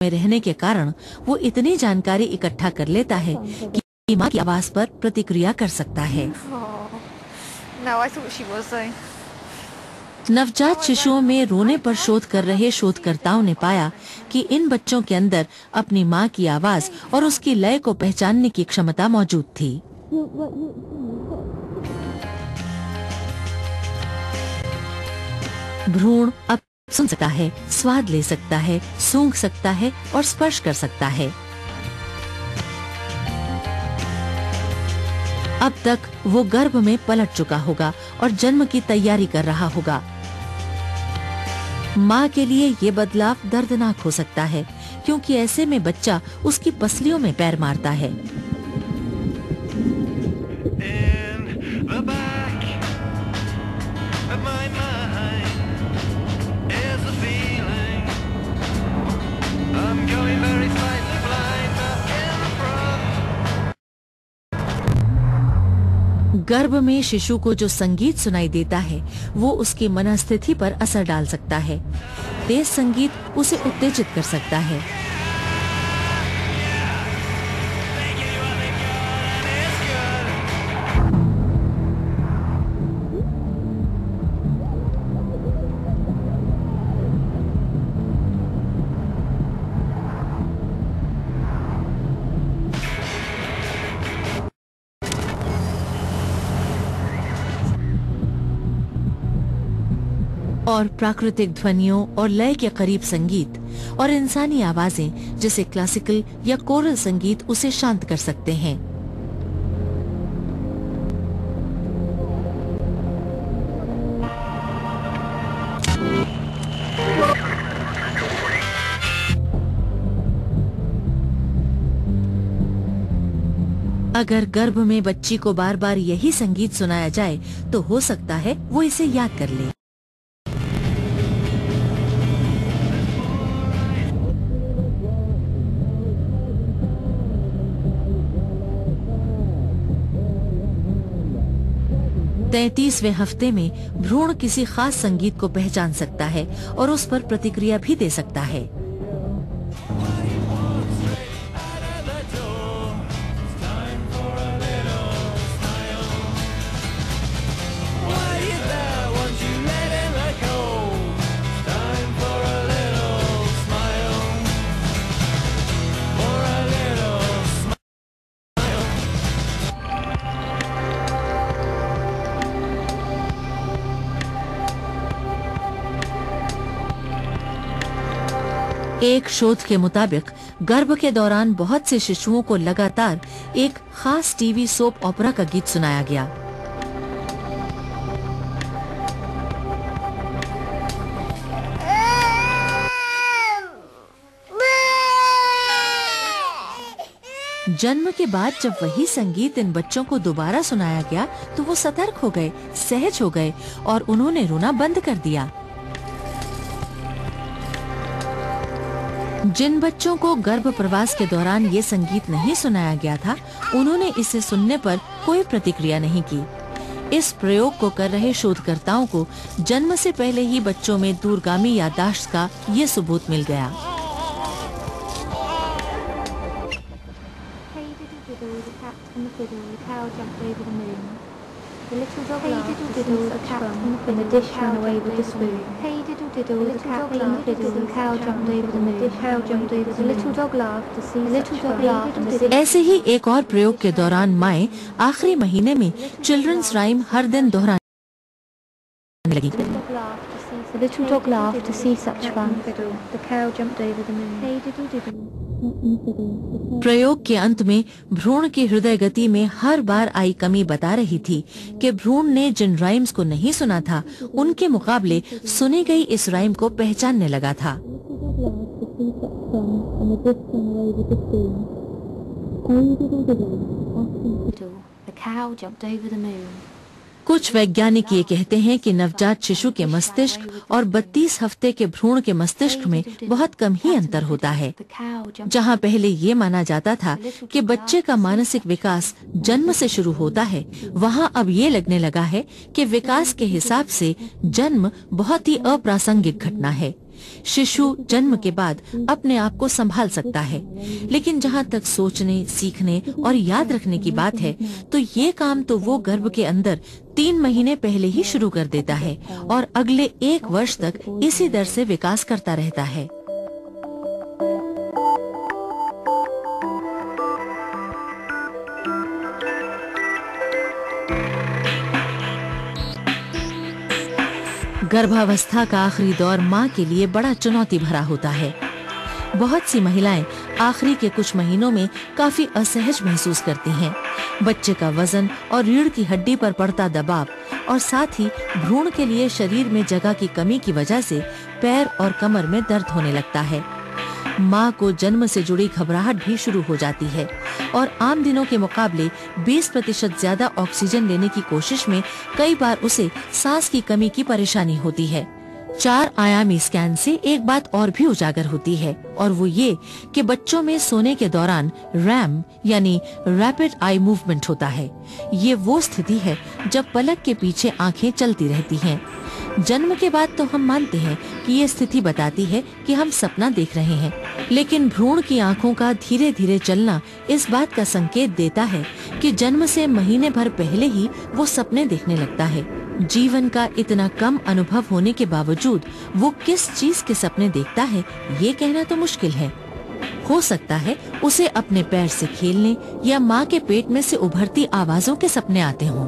में रहने के कारण वो इतनी जानकारी इकट्ठा कर लेता है कि माँ की आवाज पर प्रतिक्रिया कर सकता है। नवजात शिशुओं में रोने पर शोध कर रहे शोधकर्ताओं ने पाया कि इन बच्चों के अंदर अपनी माँ की आवाज और उसकी लय को पहचानने की क्षमता मौजूद थी। भ्रूण अब सुन सकता है, स्वाद ले सकता है, सूंघ सकता है और स्पर्श कर सकता है। अब तक वो गर्भ में पलट चुका होगा और जन्म की तैयारी कर रहा होगा। माँ के लिए ये बदलाव दर्दनाक हो सकता है, क्योंकि ऐसे में बच्चा उसकी पसलियों में पैर मारता है। गर्भ में शिशु को जो संगीत सुनाई देता है वो उसकी मनस्थिति पर असर डाल सकता है। तेज संगीत उसे उत्तेजित कर सकता है। और प्राकृतिक ध्वनियों और लय के करीब संगीत और इंसानी आवाजें जैसे क्लासिकल या कोरल संगीत उसे शांत कर सकते हैं। अगर गर्भ में बच्ची को बार बार यही संगीत सुनाया जाए तो हो सकता है वो इसे याद कर ले। तैंतीसवें हफ्ते में भ्रूण किसी खास संगीत को पहचान सकता है और उस पर प्रतिक्रिया भी दे सकता है। एक शोध के मुताबिक गर्भ के दौरान बहुत से शिशुओं को लगातार एक खास टीवी सोप ओपेरा का गीत सुनाया गया। जन्म के बाद जब वही संगीत इन बच्चों को दोबारा सुनाया गया तो वो सतर्क हो गए, सहज हो गए और उन्होंने रोना बंद कर दिया। जिन बच्चों को गर्भ प्रवास के दौरान ये संगीत नहीं सुनाया गया था, उन्होंने इसे सुनने पर कोई प्रतिक्रिया नहीं की। इस प्रयोग को कर रहे शोधकर्ताओं को जन्म से पहले ही बच्चों में दूरगामी याददाश्त का ये सबूत मिल गया। The little dog laughed to see the cat and the dish ran away with the spoon. Hey diddle diddle, the cat laughed to see the cow jumped over the moon. The cow jumped over the little dog laughed to see the little dog laughed. ऐसे ही एक और प्रयोग के दौरान माएं आखिरी महीने में children's rhyme हर दिन दोहराने लगी। The little dog laughed to see such fun. The cow jumped over the moon. Hey diddle diddle. प्रयोग के अंत में भ्रूण की हृदय गति में हर बार आई कमी बता रही थी कि भ्रूण ने जिन राइम्स को नहीं सुना था उनके मुकाबले सुनी गई इस राइम को पहचानने लगा था। The cow jumped over the moon. कुछ वैज्ञानिक ये कहते हैं कि नवजात शिशु के मस्तिष्क और 32 हफ्ते के भ्रूण के मस्तिष्क में बहुत कम ही अंतर होता है। जहां पहले ये माना जाता था कि बच्चे का मानसिक विकास जन्म से शुरू होता है, वहां अब ये लगने लगा है कि विकास के हिसाब से जन्म बहुत ही अप्रासंगिक घटना है। शिशु जन्म के बाद अपने आप को संभाल सकता है, लेकिन जहाँ तक सोचने, सीखने और याद रखने की बात है, तो ये काम तो वो गर्भ के अंदर 3 महीने पहले ही शुरू कर देता है और अगले 1 वर्ष तक इसी दर से विकास करता रहता है। गर्भावस्था का आखिरी दौर माँ के लिए बड़ा चुनौती भरा होता है। बहुत सी महिलाएं आखिरी के कुछ महीनों में काफी असहज महसूस करती हैं। बच्चे का वजन और रीढ़ की हड्डी पर पड़ता दबाव और साथ ही भ्रूण के लिए शरीर में जगह की कमी की वजह से पैर और कमर में दर्द होने लगता है। माँ को जन्म से जुड़ी घबराहट भी शुरू हो जाती है और आम दिनों के मुकाबले 20% ज्यादा ऑक्सीजन लेने की कोशिश में कई बार उसे सांस की कमी की परेशानी होती है। 4 आयामी स्कैन से एक बात और भी उजागर होती है और वो ये कि बच्चों में सोने के दौरान रैम यानी रैपिड आई मूवमेंट होता है। ये वो स्थिति है जब पलक के पीछे आंखें चलती रहती हैं। जन्म के बाद तो हम मानते हैं कि ये स्थिति बताती है कि हम सपना देख रहे हैं, लेकिन भ्रूण की आंखों का धीरे धीरे चलना इस बात का संकेत देता है कि जन्म से महीने भर पहले ही वो सपने देखने लगता है। जीवन का इतना कम अनुभव होने के बावजूद वो किस चीज के सपने देखता है, ये कहना तो मुश्किल है। हो सकता है उसे अपने पैर से खेलने या माँ के पेट में से उभरती आवाजों के सपने आते हों।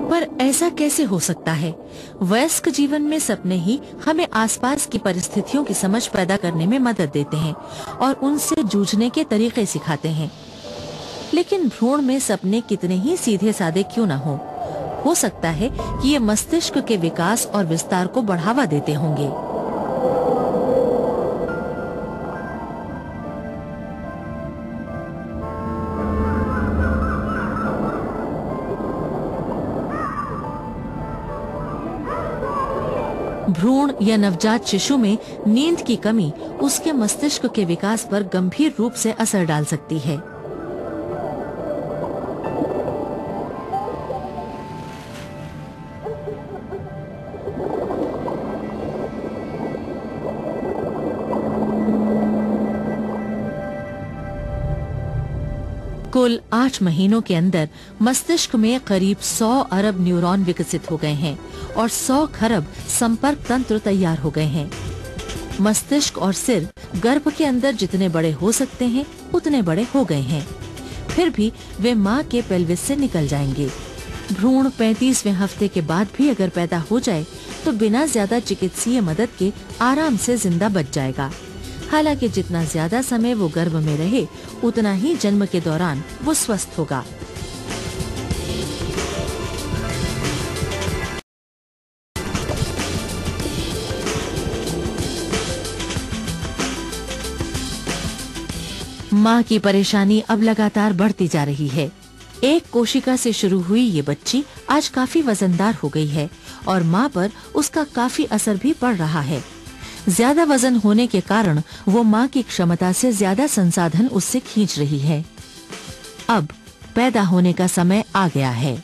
पर ऐसा कैसे हो सकता है? वयस्क जीवन में सपने ही हमें आसपास की परिस्थितियों की समझ पैदा करने में मदद देते हैं और उनसे जूझने के तरीके सिखाते हैं। लेकिन भ्रूण में सपने कितने ही सीधे साधे क्यों न हो सकता है कि ये मस्तिष्क के विकास और विस्तार को बढ़ावा देते होंगे। भ्रूण या नवजात शिशु में नींद की कमी उसके मस्तिष्क के विकास पर गंभीर रूप से असर डाल सकती है। कुल 8 महीनों के अंदर मस्तिष्क में करीब 100 अरब न्यूरॉन विकसित हो गए हैं और 100 खरब संपर्क तंत्र तैयार हो गए हैं। मस्तिष्क और सिर गर्भ के अंदर जितने बड़े हो सकते हैं उतने बड़े हो गए हैं। फिर भी वे माँ के पेल्विस से निकल जाएंगे। भ्रूण 35वें हफ्ते के बाद भी अगर पैदा हो जाए तो बिना ज्यादा चिकित्सीय मदद के आराम से जिंदा बच जाएगा। हालांकि जितना ज्यादा समय वो गर्भ में रहे उतना ही जन्म के दौरान वो स्वस्थ होगा। माँ की परेशानी अब लगातार बढ़ती जा रही है। एक कोशिका से शुरू हुई ये बच्ची आज काफी वजनदार हो गई है और माँ पर उसका काफी असर भी पड़ रहा है। ज्यादा वजन होने के कारण वो माँ की क्षमता से ज्यादा संसाधन उससे खींच रही है। अब पैदा होने का समय आ गया है।